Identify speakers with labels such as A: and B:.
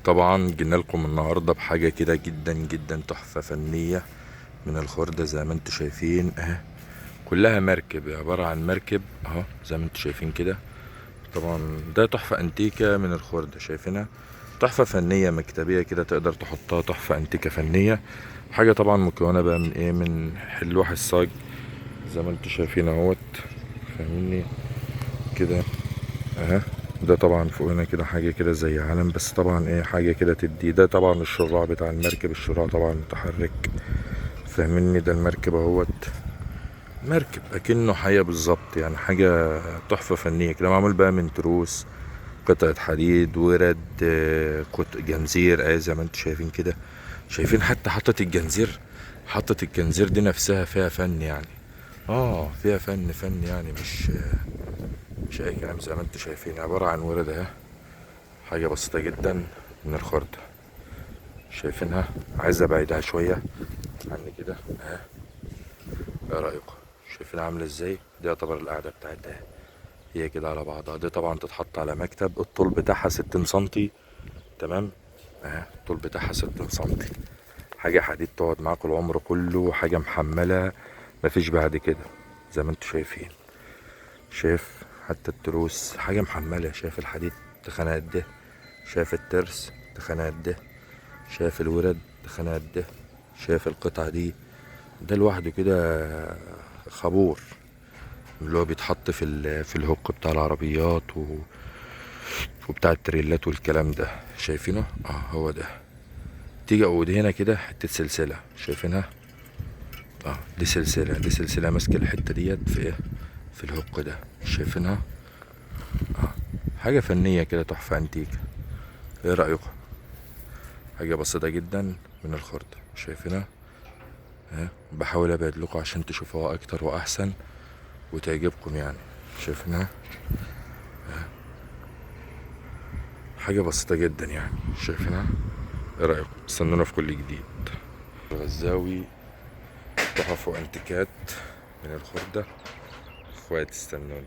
A: طبعا جينا لكم النهارده بحاجه كده جدا جدا تحفه فنيه من الخردة زي ما انتم شايفين اهي. كلها مركب، عباره عن مركب اهو زي ما انتم شايفين كده. طبعا ده تحفه انتيكه من الخردة شايفينها. تحفه فنيه مكتبيه كده، تقدر تحطها تحفه انتيكه فنيه. حاجه طبعا مكونه بقى من ايه، من لوح الصاج زي ما انتم شايفين اهوت. فاهميني كده اهي. ده طبعا فوق هنا كده حاجة كده زي علم، بس طبعا ايه حاجة كده تدي. ده طبعا الشراع بتاع المركب، الشراع طبعا متحرك. فاهمني، ده المركب اهوت. مركب اكنه حية بالظبط، يعني حاجة تحفة فنية كده، معمول بقى من تروس، قطعة حديد، ورد، جنزير زي ما انتم شايفين كده. شايفين حتى حطت الجنزير. حطت الجنزير دي نفسها فيها فن يعني. فيها فن يعني، مش اي كلام. زي ما انتم شايفين عبارة عن ورد اهي. حاجة بسيطة جدا من الخردة شايفينها. عايز ابعدها شوية عني كده اهي. ايه رأيكم؟ شايفينها عاملة ازاي؟ دي يعتبر القعدة بتاعتها هي كده على بعضها. دي طبعا تتحط على مكتب، الطول بتاعها 60 سنتي. تمام اهي، الطول بتاعها 60 سنتي. حاجة حديد تقعد معاكم العمر كله، حاجة محملة مفيش بعد كده. زي ما انتم شايفين، شايف حتى التروس حاجة محملة. شايف الحديد تخانة قد ايه؟ شايف الترس تخانة قد ايه؟ شايف الورد تخانة قد ايه؟ شايف القطعة دي؟ ده لوحده كده خابور، اللي هو بيتحط في الهوك بتاع العربيات وبتاع التريلات والكلام ده. شايفينه هو ده. تيجي ودي هنا كده حتة سلسلة شايفينها. دي سلسلة ماسكة الحتة ديت في ايه، في الهوك ده. شايفينها. حاجة فنية كده تحفة انتيكة. ايه رأيكم؟ حاجة بسيطة جدا من الخردة شايفينها. بحاول ابعد لكم عشان تشوفوها اكتر واحسن وتعجبكم يعني. شايفينها. حاجة بسيطة جدا يعني. شايفينها. ايه رأيكم؟ استنونا في كل جديد. غزاوي تحف وانتيكات من الخردة. اخواتي استنوني.